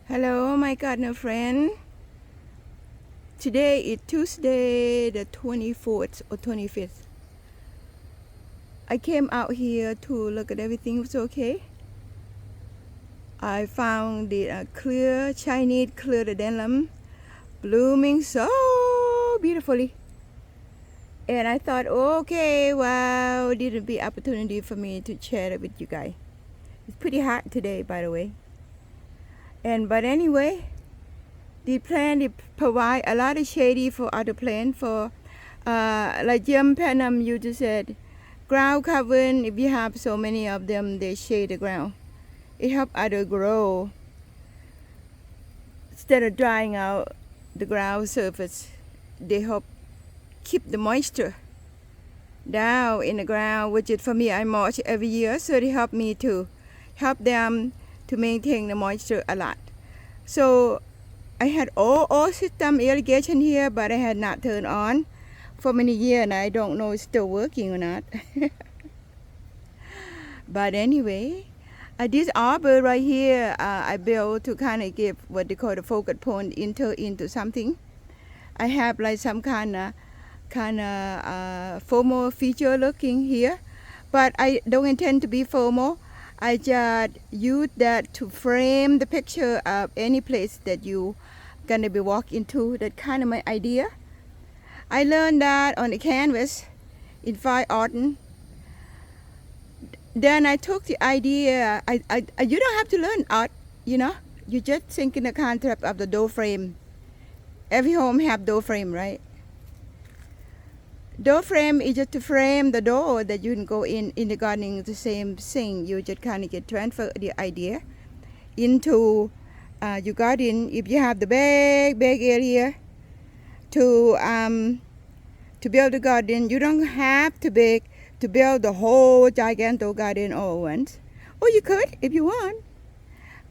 Hello, my gardener friend. Today is Tuesday, the 24th or 25th. I came out here to look at everything was okay. I found the clear Chinese clerodendron blooming so beautifully. And I thought, okay, wow, this would be opportunity for me to share it with you guys. It's pretty hot today, by the way. But anyway, the plant it provide a lot of shady for other plants. For like gem penum, you just said, ground covering. If you have so many of them, they shade the ground. It help other grow instead of drying out the ground surface. They help keep the moisture down in the ground, which is for me I mulch every year, so they help me to help them to maintain the moisture a lot. So I had all system irrigation here, but I had not turned on for many years, and I don't know it's still working or not. But anyway, this arbor right here, I built to kind of give what they call the focal point into something. I have like some kind of formal feature looking here, but I don't intend to be formal. I just use that to frame the picture of any place that you gonna be walking to. That kind of my idea. I learned that on the canvas in fine art. Then I took the idea. You don't have to learn art, you know. You just think in the concept of the door frame. Every home have door frame, right? Door frame is just to frame the door that you can go in the gardening. The same thing. You just kind of get transfer the idea into your garden. If you have the big area to build a garden, you don't have to build the whole gigantic garden all at once. Or you could if you want.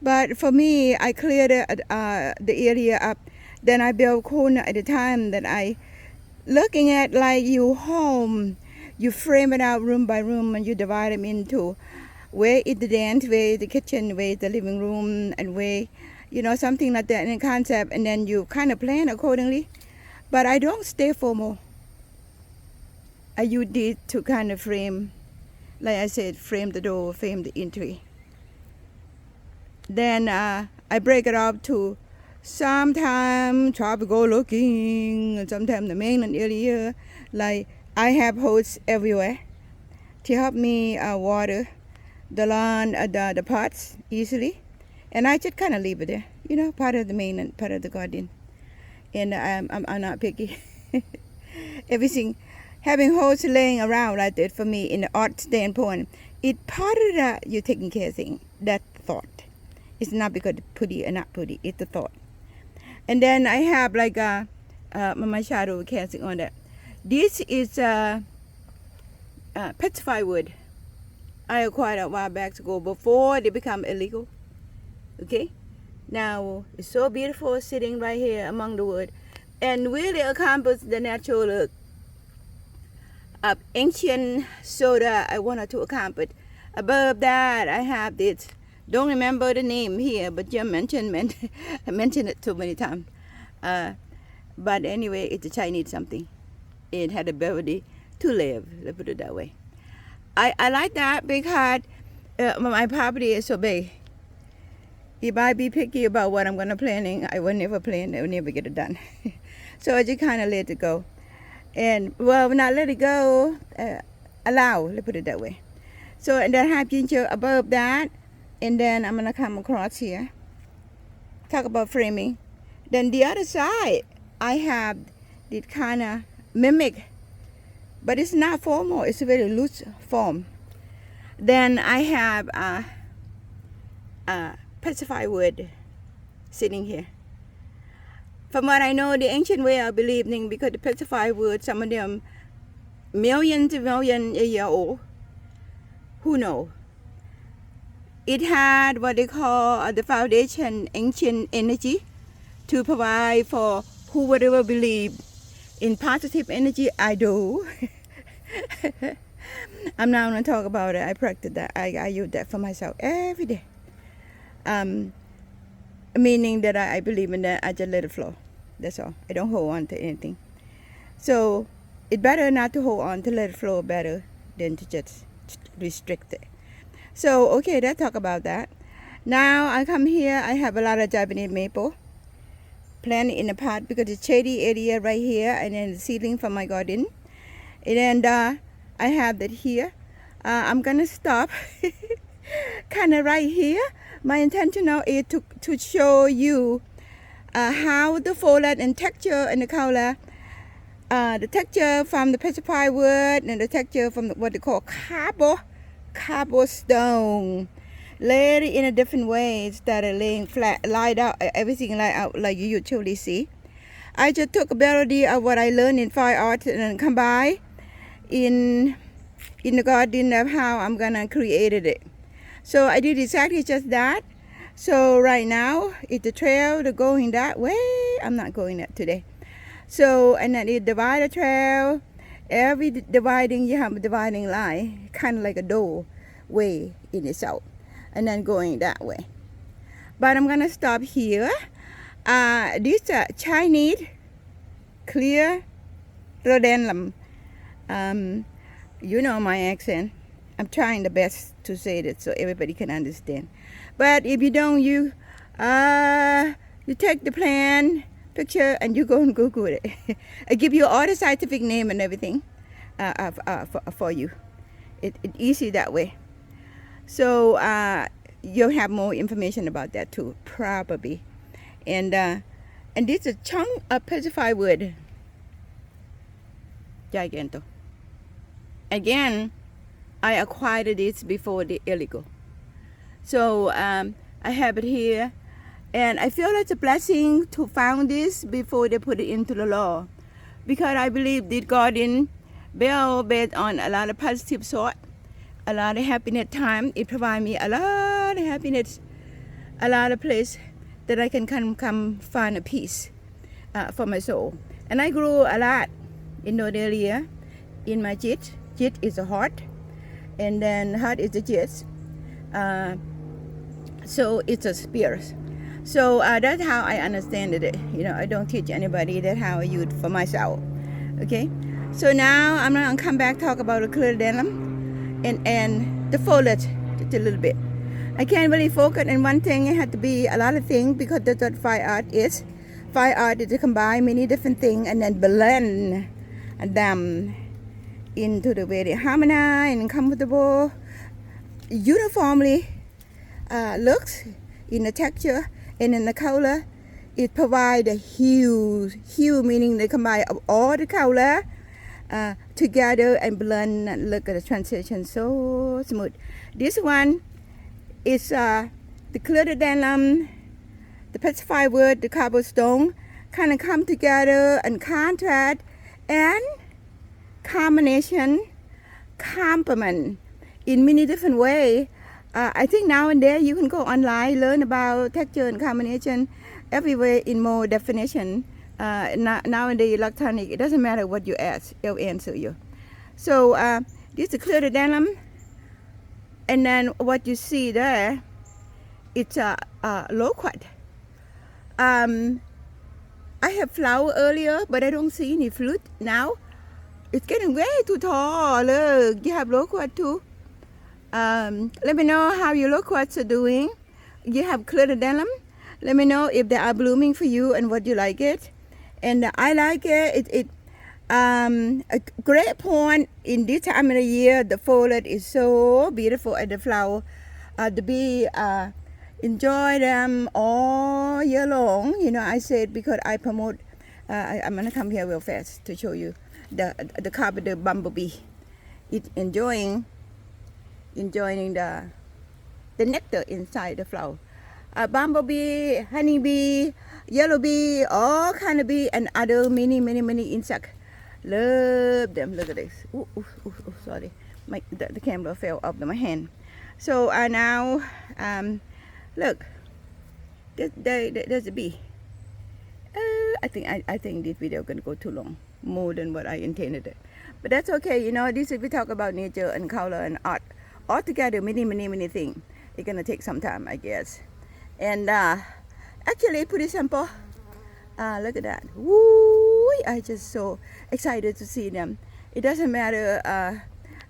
But for me, I cleared the area up. Then I build corner at a time that I looking at like your home. You frame it out room by room, and you divide them into where is the dance, where is the kitchen, where is the living room, and where, you know, something like that in concept. And then you kind of plan accordingly. But I don't stay formal. I use this to kind of frame, like I said, frame the door, frame the entry. Then I break it up to sometimes tropical looking, and sometimes the mainland area. Like I have hoses everywhere to help me water the lawn, the pots easily. And I just kind of leave it there, you know, part of the mainland, part of the garden. And I'm not picky. Everything, having hoses laying around like that for me in the art standpoint, it part of that you're taking care of thing, that thought. It's not because it's pretty or not pretty, it's the thought. And then I have like my shadow casting on that. This is petrified wood. I acquired a while back ago before they become illegal. Okay? Now it's so beautiful sitting right here among the wood. And really accomplish the natural look of ancient soda I wanted to accomplish. Above that I have this. Don't remember the name here, but Jim mentioned it too many times. But anyway, it's a Chinese something. It had the ability to live, let's put it that way. I like that because my property is so big. If I be picky about what I'm going to planning, I will never plan, I will never get it done. So I just kind of let it go. And, well, not let it go, allow, let's put it that way. So, and then I have ginger above that. And then I'm going to come across here, talk about framing. Then the other side, I have this kind of mimic, but it's not formal, it's a very loose form. Then I have petrified wood sitting here. From what I know, the ancient way of believing, because the petrified wood, some of them millions a year old, who knows? It had what they call the foundation, ancient energy, to provide for whoever believe in positive energy. I do. I'm not going to talk about it. I practice that. I use that for myself every day. meaning that I believe in that. I just let it flow. That's all. I don't hold on to anything. So it's better not to hold on, to let it flow better than to just restrict it. So okay, let's talk about that. Now I come here, I have a lot of Japanese maple planted in the pot because it's shady area right here, and then the ceiling from my garden. And I have that here. I'm gonna stop kind of right here. My intention now is to show you how the foliage and texture and the color, the texture from the petrified wood and the texture from what they call cobblestone, laid in a different way instead of laying flat, light out, everything light out like you usually see. I just took a melody of what I learned in fine art and then combine in the garden of how I'm gonna create it. So I did exactly just that. So right now it's the trail to going that way. I'm not going that today. So and then it divide the trail. Every dividing you have a dividing line, kind of like a doorway in itself, and then going that way. But I'm gonna stop here. This Chinese clear rhododendron. You know my accent. I'm trying the best to say it so everybody can understand. But if you don't, you take the plan picture and you go and Google it. I give you all the scientific name and everything for you. It's easy that way. So you'll have more information about that too, probably. And this is a chunk of petrified wood. Giganto. Again, I acquired this before the illegal. So I have it here. And I feel it's a blessing to found this before they put it into the law. Because I believe this garden built based on a lot of positive thought, a lot of happiness time. It provides me a lot of happiness, a lot of place that I can come find a peace for my soul. And I grew a lot in that area in my jit. Jit is a heart, and then heart is the jit. So it's a spirit. So that's how I understand it. You know, I don't teach anybody. That's how I use it for myself. Okay. So now I'm gonna come back talk about the clerodendron and the foliage just a little bit. I can't really focus on one thing. It had to be a lot of things because that's what fine art is. Fine art is to combine many different things and then blend them into the way they harmonize and comfortable, uniformly looks in the texture and in the color. It provides a hue meaning they combine of all the color together and blend. And look at the transition, so smooth. This one is the clerodendron, the petrified wood, the cobblestone, kind of come together and contrast and combination, complement in many different ways. I think now and then you can go online, learn about texture and combination everywhere in more definition. Nowadays electronic, it doesn't matter what you ask, it'll answer you. So this is clerodendron, and then what you see there, it's a loquat. I have flower earlier, but I don't see any fruit now. It's getting way too tall. Look, you have loquat too. Let me know how your loquats are doing. You have clerodendron. Let me know if they are blooming for you and what you like it. And I like it. A great point in this time of the year. The foliage is so beautiful at the flower. The bee enjoy them all year long. You know, I said because I promote. I'm gonna come here real fast to show you the carpenter bumblebee. It's enjoying the nectar inside the flower. Bumblebee, honeybee, yellow bee, all kind of bee, and other many insects. Love them. Look at this. Ooh, sorry, the camera fell off my hand. So now, look, there's a bee. I think this video gonna go too long, more than what I intended. But that's okay. You know, this is we talk about nature and color and art all together. Many things. It's gonna take some time, I guess. And Actually, pretty simple. Look at that. Woo! I just so excited to see them. It doesn't matter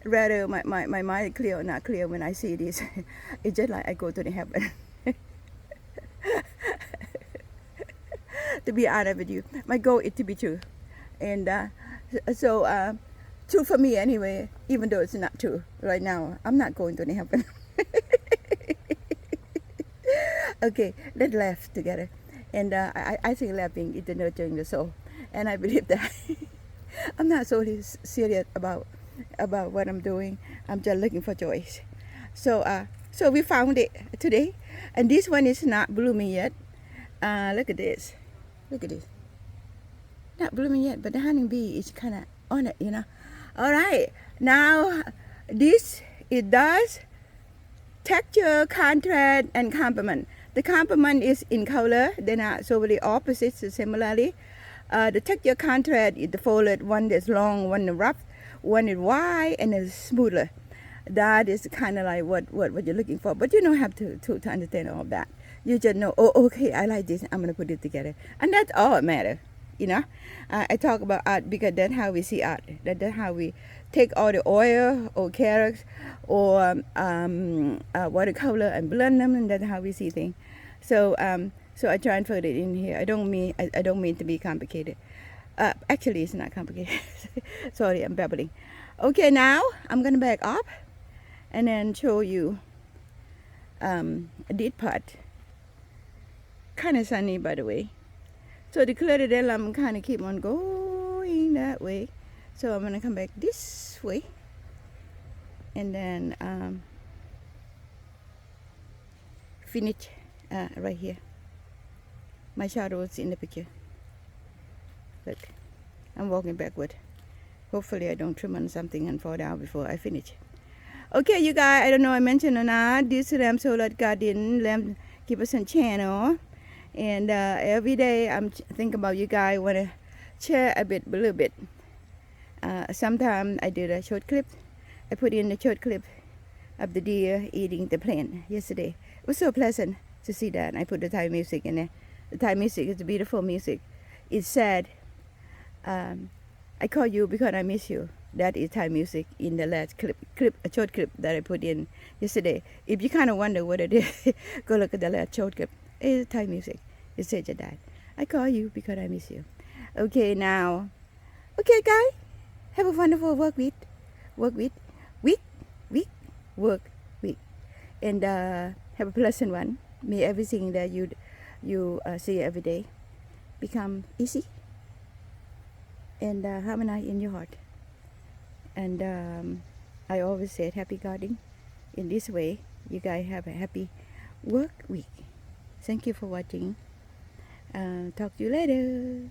whether my mind clear or not clear when I see this. It's just like I go to the heaven. To be honest with you, my goal is to be true. And true for me anyway, even though it's not true right now. I'm not going to the heaven. Okay, let's laugh together. And I think laughing is the nurturing the soul. And I believe that I'm not so serious about what I'm doing. I'm just looking for joy. So we found it today. And this one is not blooming yet. Look at this. Look at this. Not blooming yet, but the honeybee is kind of on it, you know. All right. Now, this, it does texture, contrast, and complement. The complement is in color. They're not so really opposites similarly. The texture contrast is the folded, one that's long, one that's rough, one is wide, and is smoother. That is kind of like what you're looking for. But you don't have to understand all of that. You just know, oh, okay, I like this. I'm going to put it together. And that's all that matters, you know. I talk about art because that's how we see art. That's how we take all the oil or characters or watercolor and blend them, and that's how we see things. So I try and put it in here. I don't mean to be complicated. Actually, it's not complicated. Sorry, I'm babbling. Okay, now I'm going to back up and then show you this part. Kind of sunny, by the way. So to clear it, I'm kind of keep on going that way. So I'm going to come back this way. And then finish right here. My shadow is in the picture. Look, I'm walking backward. Hopefully I don't trim on something and fall down before I finish. Okay, you guys, I don't know I mentioned or not, this is Ram Sorat Giberson Channel. And every day I'm thinking about you guys, want to share a little bit. Sometimes I did a short clip. I put in the short clip of the deer eating the plant yesterday. It was so pleasant to see that. I put the Thai music in there. The Thai music is beautiful music. It's sad. I call you because I miss you. That is Thai music in the last a short clip that I put in yesterday. If you kind of wonder what it is, go look at the last short clip. It's Thai music. It says that. I call you because I miss you. Okay, now. Okay, guys. Have a wonderful work week. And have a pleasant one. May everything that you see every day become easy and harmonize in your heart. And I always said happy gardening. In this way, you guys have a happy work week. Thank you for watching. Talk to you later.